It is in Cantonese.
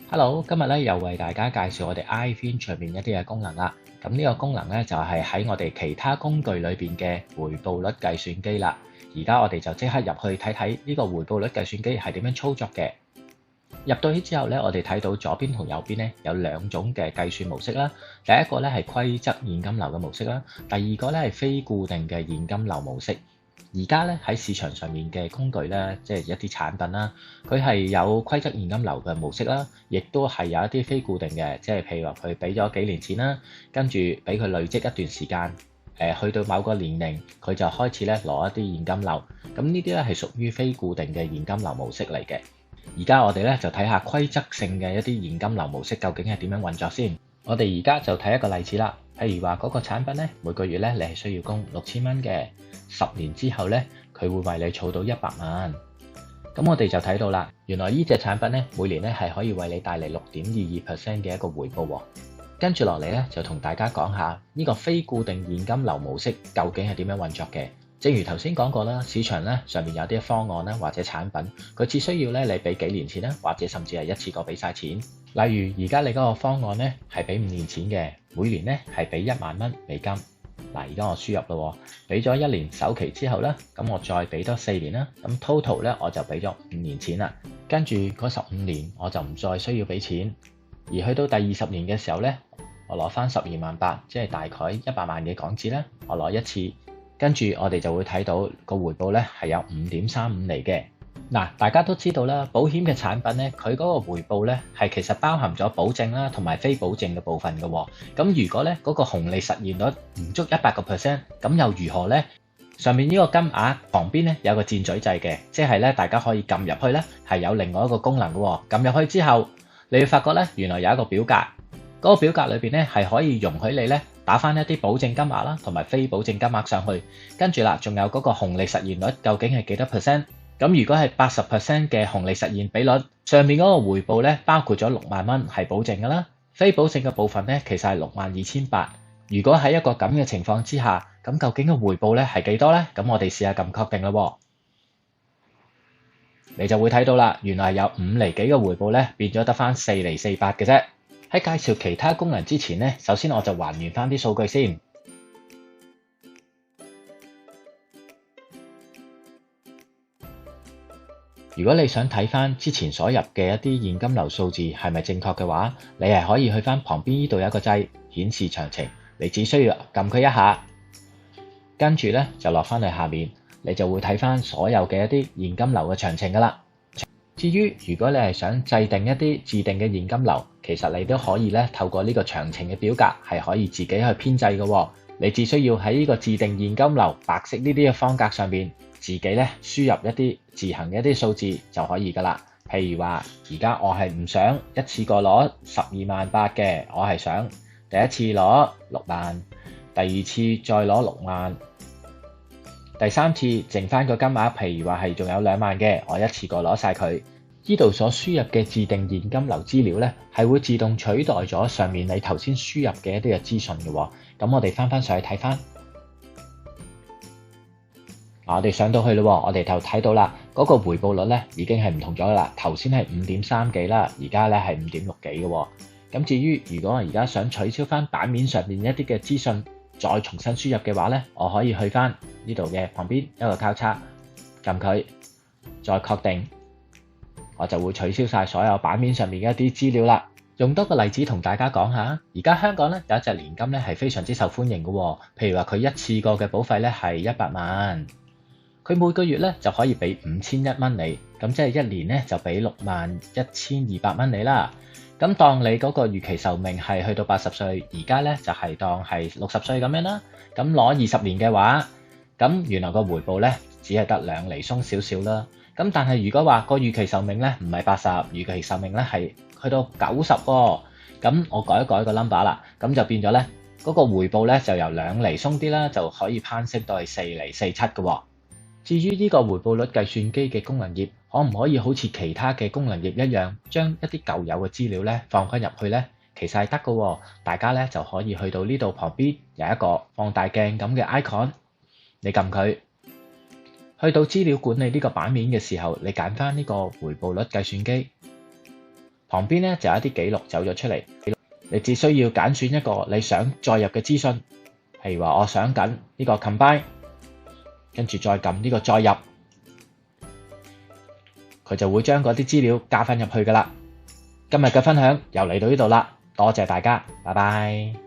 Hello，今日咧又為大家介紹我哋 iFin 上面一啲嘅功能啦。咁呢個功能咧就係喺我哋其他工具裏邊嘅回報率計算機啦。而家我哋就即刻入去睇睇呢個回報率計算機係點樣操作嘅。入到去之後咧，我哋睇到左邊同右邊咧有兩種嘅計算模式啦。第一個咧係規則現金流嘅模式啦，第二個咧係非固定嘅現金流模式。而家咧喺市場上面嘅工具咧，即係一啲產品啦，佢係有規則現金流嘅模式啦，亦都係有一啲非固定嘅，即係譬如話佢俾咗幾年錢啦，跟住俾佢累積一段時間，去到某個年齡，佢就開始咧攞一啲現金流。咁呢啲咧係屬於非固定嘅現金流模式嚟嘅。而家我哋咧就睇下規則性嘅一啲現金流模式究竟係點樣運作先。我哋而家就睇一個例子啦。譬如話嗰個產品咧，每個月咧你係需要供6000蚊嘅，10年之後咧佢會為你儲到100萬。咁我哋就睇到啦，原來呢隻產品咧每年咧係可以為你帶嚟6.22% 嘅一個回報喎。跟住落嚟咧就同大家講下呢個非固定現金流模式究竟係點樣運作嘅。正如頭先講過啦，市場咧上面有啲方案啦或者產品，佢只需要咧你俾幾年錢啦，或者甚至係一次過俾晒錢。例如而家你嗰個方案咧係俾5年錢嘅，每年咧係俾1萬蚊美金。嗱，而家我輸入咯，俾咗1年首期之後咧，咁我再俾多4年啦，咁 total 咧我就俾咗5年錢啦。跟住嗰15年我就唔再需要俾錢，而去到第20年嘅時候咧，我攞翻12萬8，即係大概100萬嘅港紙咧，我攞一次。跟住我哋就會睇到個回報咧係有5.35厘嘅。嗱，大家都知道啦，保險嘅產品咧，佢嗰個回報咧係其實包含咗保證啦同埋非保證嘅部分嘅喎。咁如果咧嗰個紅利實現率唔足100%，咁又如何呢？上面呢個金額旁邊咧有個箭嘴掣嘅，即係咧大家可以撳入去咧係有另外一個功能嘅喎。撳入去之後，你會發覺咧原來有一個表格，嗰個表格裏邊咧係可以容許你咧打返一啲保證金額啦同埋非保證金額上去，跟住啦仲有嗰個紅利實現率究竟係幾多%？咁如果係80% 嘅紅利實現比率，上面嗰個回報咧包括咗6萬蚊係保證㗎啦，非保證嘅部分咧其實係62800。如果喺一個咁嘅情況之下，咁究竟個回報咧係幾多咧？咁我哋試下撳確定咯，你就會睇到啦，原來有5厘幾嘅回報咧變咗得返4厘48嘅啫。喺介紹其他功能之前咧，首先我就還原返啲數據先。如果你想睇返之前所入嘅一啲現金流數字係咪正確嘅話，你係可以去返旁邊呢度有一個掣顯示詳情，你只需要撳佢一下，跟住咧就落返去下面，你就會睇返所有嘅一啲現金流嘅詳情㗎啦。至於如果你係想制定一啲自定嘅現金流，其實你都可以咧透過呢個詳情嘅表格係可以自己去編製嘅喎。你只需要喺呢個自定現金流白色呢啲嘅方格上面，自己咧輸入一啲自行嘅一啲數字就可以㗎啦。譬如話，而家我係唔想一次過攞12萬8嘅，我係想第一次攞6萬，第二次再攞6萬，第三次剩翻個金額，譬如話係仲有2萬嘅，我一次過攞晒佢。呢度所輸入嘅自定現金流資料咧，係會自動取代咗上面你頭先輸入嘅一啲嘅資訊嘅喎。咁我哋翻上去睇翻，我哋上到去咯，我哋就睇到啦，嗰個回報率咧已經係唔同咗啦。頭先係5.3幾啦，而家咧係5.6幾嘅喎。咁至於如果我而家想取消翻版面上面一啲嘅資訊，再重新輸入嘅話咧，我可以去翻呢度嘅旁邊一個交叉，撳佢，再確定，我就會取消晒所有版面上面嘅一啲資料啦。用多個例子同大家講下，而家香港咧有一隻年金咧係非常之受歡迎嘅喎。譬如話佢一次過嘅保費咧係100萬，佢每個月咧就可以俾5001蚊你，咁即係1年咧就俾61200蚊你啦。咁當你嗰個預期壽命係去到80歲，而家咧就係當係60歲咁樣啦。咁攞20年嘅話，咁原來個回報咧只係得2厘鬆少少啦。咁但係如果話個預期壽命咧唔係80，預期壽命咧係去到90喎，咁我改一改個 number 啦，咁就變咗咧嗰個回報咧就由2厘鬆啲啦，就可以攀升到係4厘47嘅喎。至於呢個回報率計算機嘅功能頁，可唔可以好似其他嘅功能頁一樣，將一啲舊有嘅資料咧放翻入去咧？其實係得嘅喎，大家咧就可以去到呢度旁邊有一個放大鏡咁嘅 icon， 你撳佢，去到資料管理呢個版面嘅時候，你揀翻呢個回報率計算機，旁邊咧就有一啲記錄走咗出嚟，你只需要揀選一個你想載入嘅資訊，譬如話我想緊呢個 combine， 跟住再撳呢個載入，佢就會將嗰啲資料加返入去㗎喇。今日嘅分享又嚟到呢度啦，多謝大家，拜拜。